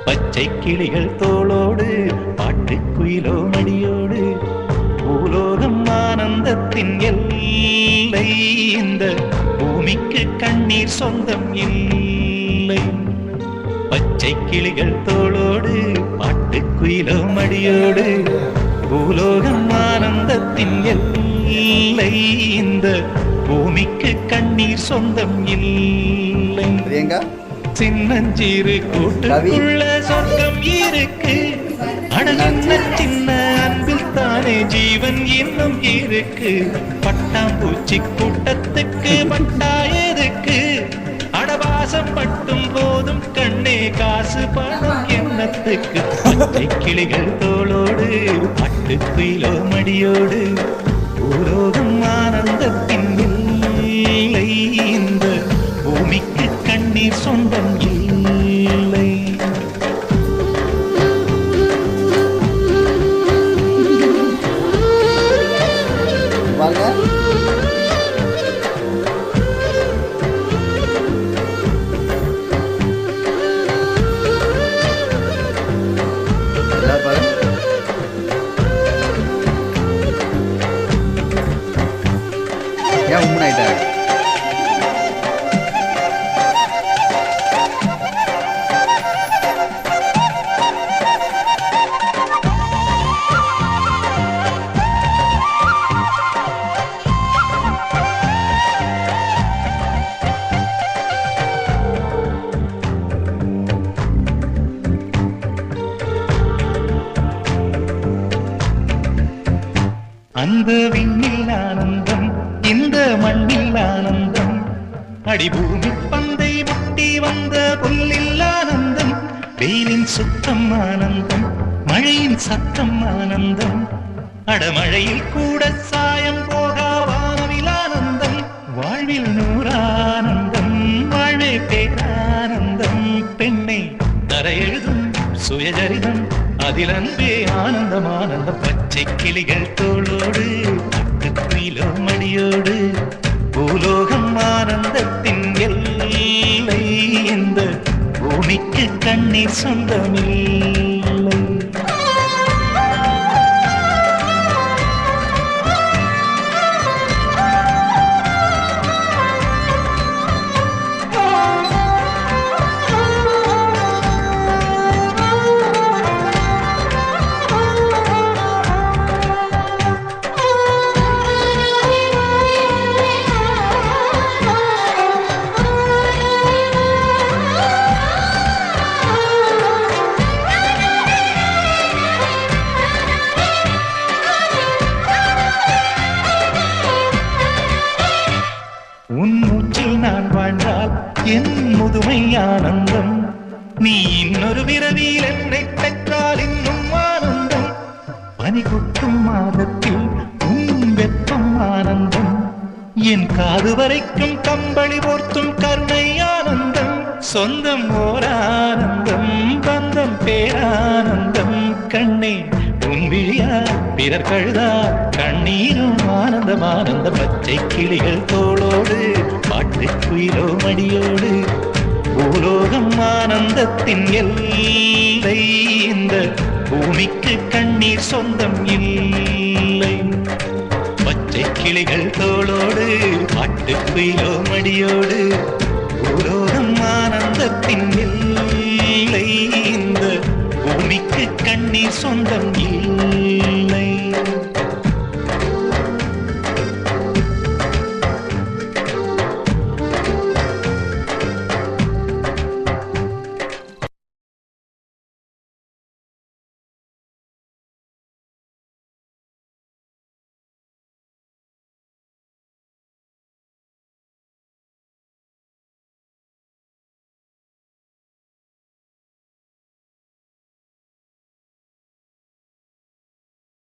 பச்சை கிளிகள் தோளோடு பாட்டுக்குயிலோ மடியோடு பூலோகம் ஆனந்தத்தின் எல்லை. இந்த பூமிக்கு கண்ணீர் சொந்தம் இல்லை. பச்சை கிளிகள் தோளோடு பாட்டுக்குயிலோ மடியோடு பூலோகம் ஆனந்தத்தின் எல்லை. இந்த பூமிக்கு கண்ணீர் சொந்தம் இல்லை. சின்னஞ்சீரு கூட்டுக்குள்ள சொர்க்கம் இருக்கு. அடசின்ன சின்ன அன்பில் தானே ஜீவன் இன்னும் இருக்கு. பட்டாம்பூச்சி கூட்டத்துக்கு பட்டாயதுக்கு அடவாசம் பட்டும் போதும் கண்ணே காசு பணம் எண்ணத்துக்கு. பச்சை கிளிகள் தோளோடு பட்டுக்குயிலோ மடியோடு பூலோகம் ஆனந்தத்தின் இல்லை. இந்த பூமிக்கு கண்ணீர் சொந்தம் இல்லை. ஏன் உண்மையிட்ட அந்த விண்ணில் ஆனந்தம் இந்த மண்ணில் ஆனந்தம். அடிபூமி பந்தை முட்டி வந்த புல்லில் ஆனந்தம். வெயிலின் சுத்தம் ஆனந்தம், மழையின் சத்தம் ஆனந்தம். அடமழையில் கூட சாயம் போகா வானவில் ஆனந்தம். வாழ்வில் நூறானந்தம், வாழ்வே பேரானந்தம். பெண்ணை தரையெழுதும் சுயஜரிதம், அதில் அன்பே ஆனந்தம் ஆனந்தம். பச்சை கிளிகள் தோளோடு பட்டுக்குயிலோ மடியோடு பூலோகம் ஆனந்தத்தின் எல்லை. இந்த பூமிக்கு கண்ணீர் சொந்தமில்லை. உன் மூச்சில் நான் வாழ்ந்தால் என் முதுமை ஆனந்தம். நீ இன்னொரு விரவியில் என்னை பெற்றால் இன்னும் ஆனந்தம். பனி கொட்டும் மாதத்தில் உன் வெப்பம் ஆனந்தம். என் காது வரைக்கும் கம்பளி போர்த்தும் கருணை ஆனந்தம். சொந்தம் ஓர் ஆனந்தம், பந்தம் பேரானந்தம். கண்ணே உன் விழியா பிறர் கழுதா கண்ணீரும் ஆனந்தம் ஆனந்த. பச்சை கிளிகள் தோளோடு பாட்டுக்குயிலோ மடியோடு பூலோகம் ஆனந்தத்தின் எல்லை. இந்த பூமிக்கு கண்ணீர் சொந்தம் இல்லை. பச்சை கிளிகள் தோளோடு பாட்டுக்குயிலோ மடியோடு பூலோகம் ஆனந்தத்தின் எல்லை. இந்த பூமிக்கு கண்ணீர் சொந்தம் இல்லை.